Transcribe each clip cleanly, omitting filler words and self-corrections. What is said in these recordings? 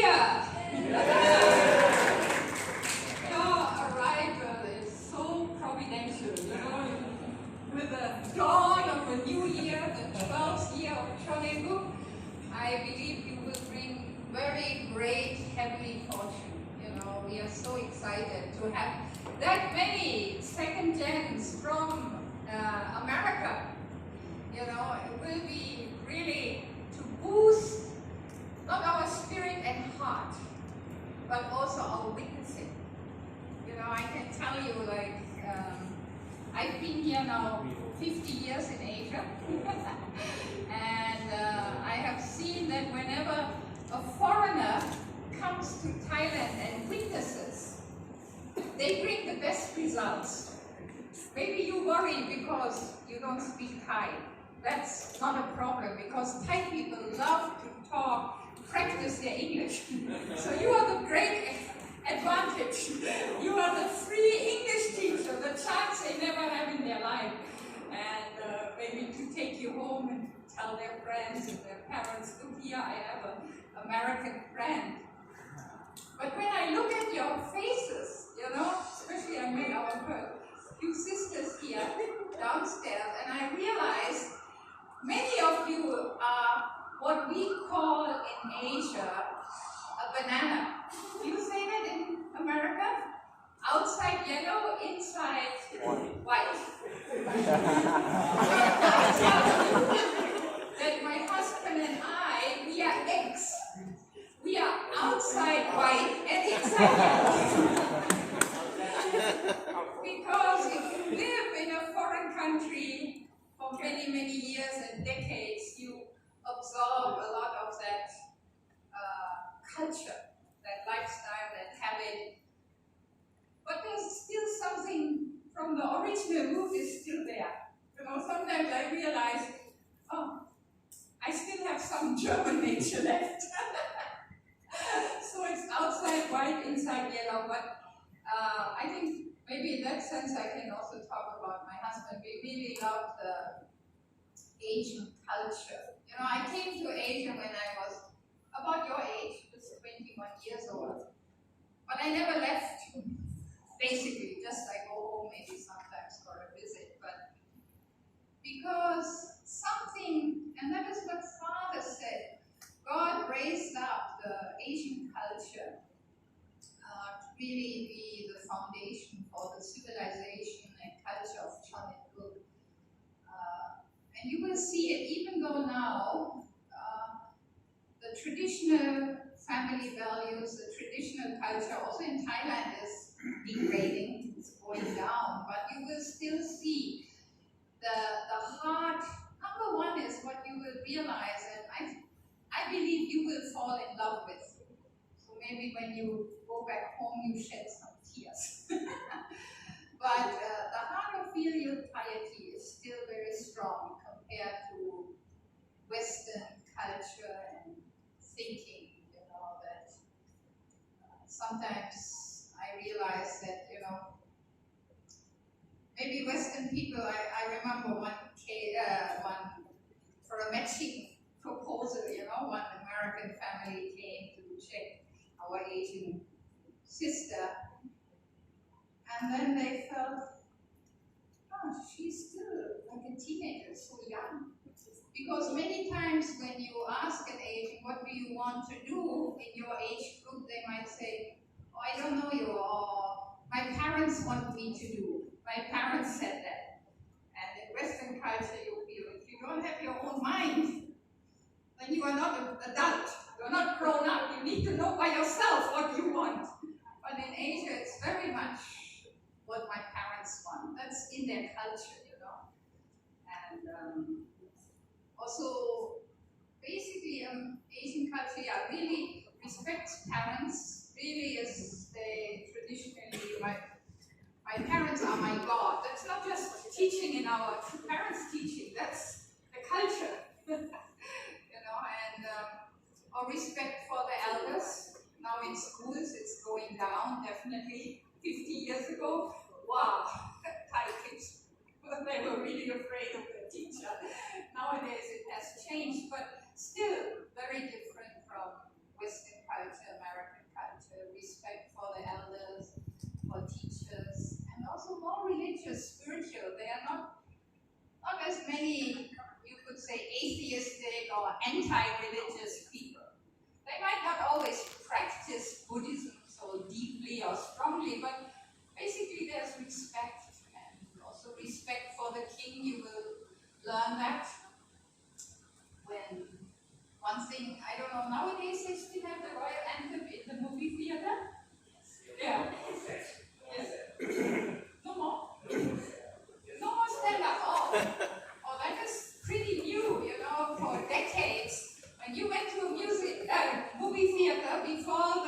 here! Your arrival is so providential, you know, with the dawn of a new year, the 12th year of Chonegu. I believe you will bring very great heavenly fortune. You know, we are so excited to have that many second gens from America. You know, it will be really to boost not our spirit and heart, but also our witnessing. You know, I can tell you, like, I've been here now 50 years in Asia, and I have seen that whenever a foreigner comes to Thailand and witnesses, they bring the best results. Maybe you worry because you don't speak Thai. That's not a problem, because Thai people love to talk, practice their English. So you are the great advantage. You are the free English teacher, the chance they never have in their life. And maybe to take you home and tell their friends and their parents, look here, I have an American friend. But when I look at your faces, you know, especially I met our few sisters here downstairs, and I realized many of you are what we call in Asia a banana. Do you say that in America? Outside yellow, inside white. That my husband and I, we are eggs. We are outside white and inside yellow. Because if you live in a foreign country for many, many years and decades, you absorb a lot of that culture, that lifestyle, that habit. But there's still something from the original root is still there. You know, sometimes I realize, oh, I still have some German nature left. So it's outside white, inside yellow. But I think maybe in that sense I can also talk about my husband. We really love the Asian culture. You know, I came to Asia when I was about your age, just 21 years old. But I never left, basically, just I go home maybe sometimes for a visit. But because something, and that is what Father said, God raised up the Asian culture to really be the foundation for the civilization and culture of Chonegu. And you will see it, even though now the traditional family values, the traditional culture, also in Thailand, is degrading, it's going down, but you will still see the heart. Number one is what you will realize, and I believe you will fall in love with. So maybe when you go back home, you shed some tears. But the heart of filial piety is still very strong compared to Western culture and thinking, you know, that sometimes I realize that, you know, maybe Western people, I remember one for a matching proposal, you know, one American family came to check our Asian sister, and then they felt, oh, she's still like a teenager, so young. Because many times when you ask an Asian, what do you want to do in your age group, they might say, oh, I don't know you, or my parents want me to do. My parents said that. And in Western culture, you feel if you don't have your own mind, then you are not an adult. You're not grown up. You need to know by yourself what you want. But in Asia, it's very much what my parents want. That's in their culture, you know. And also, basically, Asian culture, yeah, really respects parents. Really is, they traditionally, my parents are my God. That's not just teaching in our parents' teaching. That's the culture, you know. And our respect for the elders. Now in schools, it's going down. Definitely, 50 years ago, wow, Thai kids, they were really afraid of their teacher. Nowadays, it has changed, but still very different from Western culture. religious, spiritual. They are not as many, you could say, atheistic or anti-religious people. They might not always practice Buddhism so deeply or strongly, but basically there's respect, and also respect for the king. You will learn that when one thing, I don't know, nowadays they still have the royal anthem in the movie theater? Yeah. Yes. No more? No more stand-up. Oh, that is pretty new, for decades. When you went to a movie theater before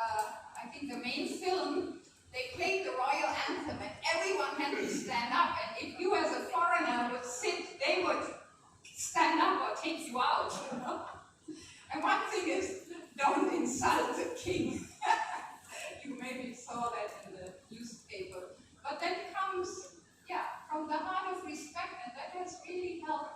I think the main film, they played the royal anthem and everyone had to stand up. And if you as a foreigner would sit, they would stand up or take you out. And one thing is, don't insult the king. You maybe saw that in the newspaper. But that comes, from the heart of respect, and that has really helped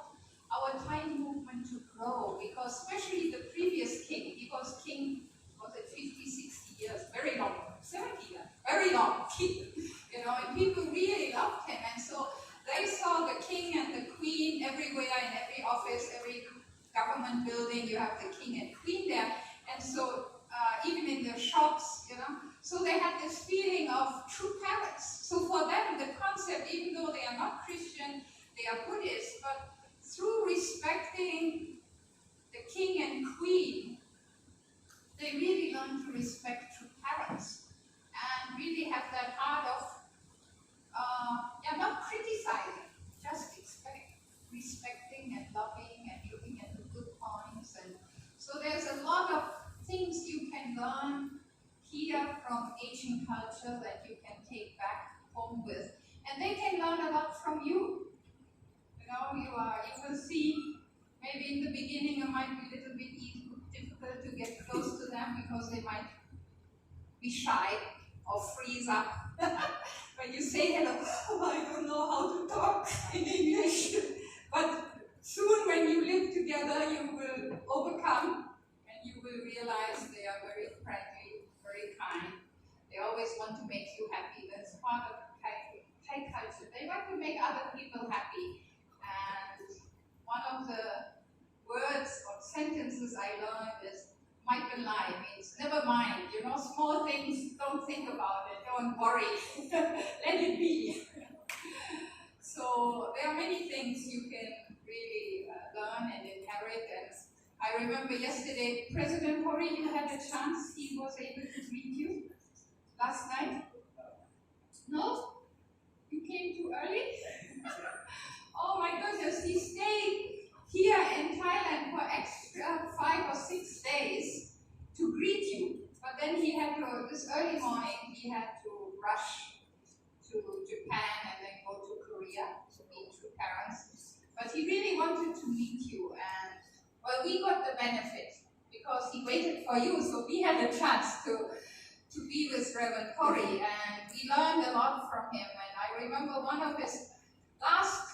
our Thai movement to grow, because especially the previous king, he was king, was it 50, 60 years, very long, 70 years, very long king, and people really loved him, and so they saw the king and the queen everywhere, in every office, every government building, you have the king and queen there, and so even in their shops, so they had this feeling of true parents. So for them, the concept, even though they are not Christian, they are Buddhist, but through respecting the king and queen, they really learn to respect true parents and really have that heart of, not criticizing, just respecting and loving and looking at the good points. And so there's a lot of things you can learn here from Asian culture that you can take back home with. And they can learn a lot from you. You will see, maybe in the beginning it might be a little bit difficult to get close to them because they might be shy or freeze up. When you say hello, I don't know how to talk in English. But soon when you live together, you will overcome and you will realize they are very friendly, very kind. They always want to make you happy. That's part of Thai culture. They want to make other people happy. And one of the words or sentences I learned is "Maipenlai," means never mind. Small things, don't think about it, don't worry, let it be. So there are many things you can really learn and inherit. And I remember yesterday, President Hori, you had a chance. He was able to greet you last night. No? You came too early? Oh my goodness, he stayed here in Thailand for extra 5 or 6 days to greet you. But then he had to, this early morning, he had to rush to Japan and then go to Korea to meet two parents. But he really wanted to meet you, and well, we got the benefit because he waited for you, so we had a chance to be with Reverend Corey, and we learned a lot from him. And I remember one of his last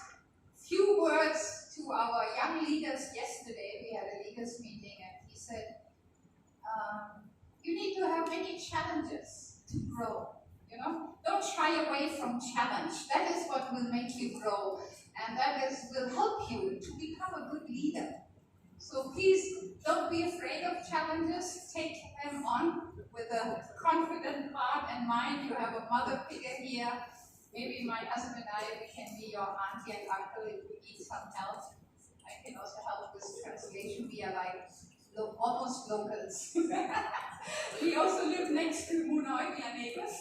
few words to our young leaders yesterday. We had a leaders meeting, and he said, you need to have many challenges to grow. Don't shy away from challenge. That is what will make you grow, and that will help you to become a good leader. So please don't be afraid of challenges. Take them on with a confident heart and mind. You have a mother figure here. Maybe my husband and I, we can be your auntie and uncle if you need some help. I can also help with translation. We are like almost locals. We also live next to Munoi, we are neighbors.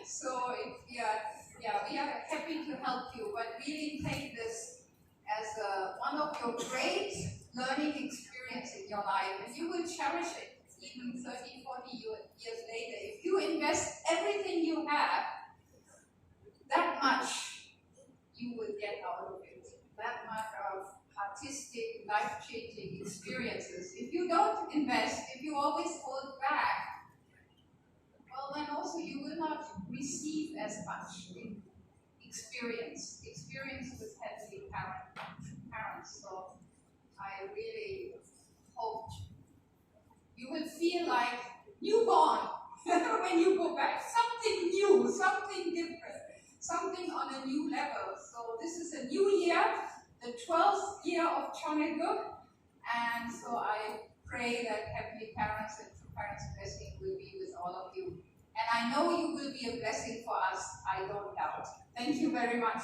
So we are happy to help you, but really take this as one of your great learning experiences in your life, and you will cherish it even 30, 40 years later. If you invest everything you have, that much you will get out of it. That much of artistic, life-changing experiences. If you don't invest, if you always hold back, well, then also you will not receive as much experience with heavenly parents. So I really hope you will feel like newborn when you go back. Something new, something different. year of Chonegu, and so I pray that Heavenly Parents and True Parents' blessing will be with all of you. And I know you will be a blessing for us, I don't doubt. Thank you very much.